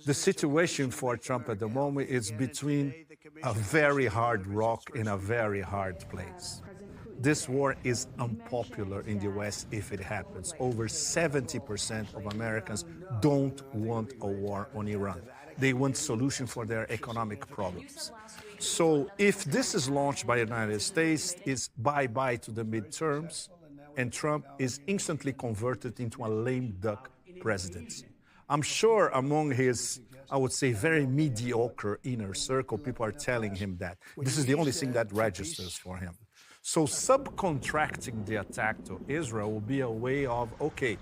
The situation for Trump at the moment is between a very hard rock and a very hard place. This war is unpopular in the U.S. if it happens. Over 70% of Americans don't want a war on Iran. They want solution for their economic problems. So if this is launched by the United States, it's bye-bye to the midterms, and Trump is instantly converted into a lame duck presidency. I'm sure among his, I would say, very mediocre inner circle, people are telling him that. This is the only thing that registers for him. So subcontracting the attack to Israel will be a way of, okay,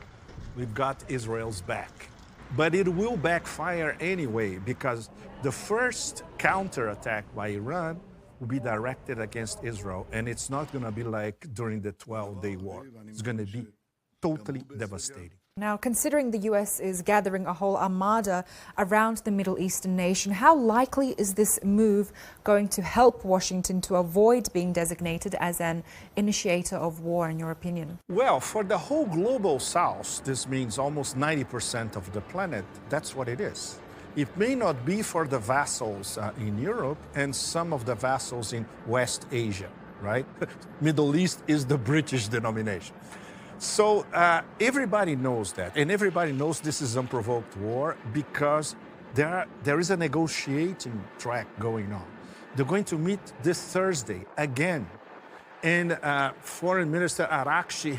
we've got Israel's back. But it will backfire anyway, because the first counterattack by Iran will be directed against Israel, and it's not going to be like during the 12-day war. It's going to be totally devastating. Now, considering the US is gathering a whole armada around the Middle Eastern nation, how likely is this move going to help Washington to avoid being designated as an initiator of war, in your opinion? Well, for the whole global south, this means almost 90% of the planet. That's what it is. It may not be for the vassals in Europe and some of the vassals in West Asia, right? Middle East is the British denomination. So everybody knows that, and everybody knows this is unprovoked war because there is a negotiating track going on. They're going to meet this Thursday again. And Foreign Minister Arakshi,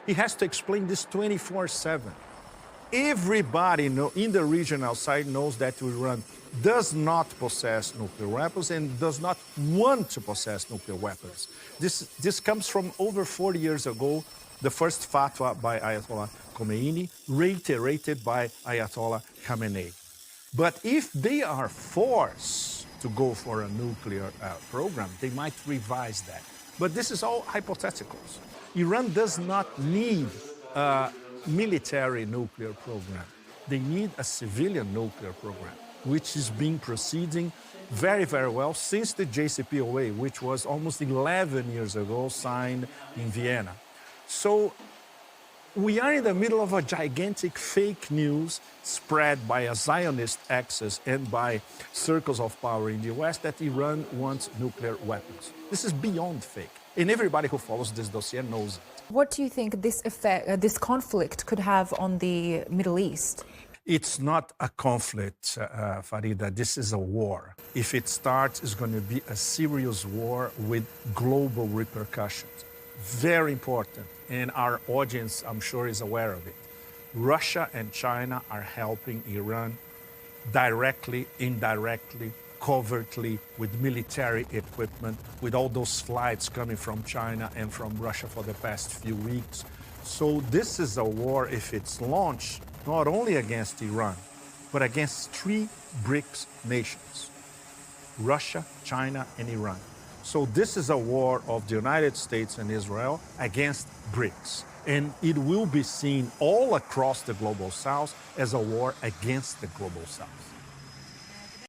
he has to explain this 24/7. Everybody in the region outside knows that Iran does not possess nuclear weapons and does not want to possess nuclear weapons. This comes from over 40 years ago, the first fatwa by Ayatollah Khomeini, reiterated by Ayatollah Khamenei. But if they are forced to go for a nuclear program, they might revise that. But this is all hypotheticals. Iran does not need a military nuclear program. They need a civilian nuclear program, which is being proceeding very, very well since the JCPOA, which was almost 11 years ago signed in Vienna. So we are in the middle of a gigantic fake news spread by a Zionist axis and by circles of power in the US that Iran wants nuclear weapons. This is beyond fake, and everybody who follows this dossier knows it. What do you think this conflict could have on the Middle East? It's not a conflict, Farida. This is a war. If it starts, it's going to be a serious war with global repercussions. Very important, and our audience, I'm sure, is aware of it. Russia and China are helping Iran directly, indirectly, covertly, with military equipment, with all those flights coming from China and from Russia for the past few weeks. So this is a war, if it's launched, not only against Iran, but against 3 BRICS nations: Russia, China, and Iran. So this is a war of the United States and Israel against BRICS. And it will be seen all across the global south as a war against the global south.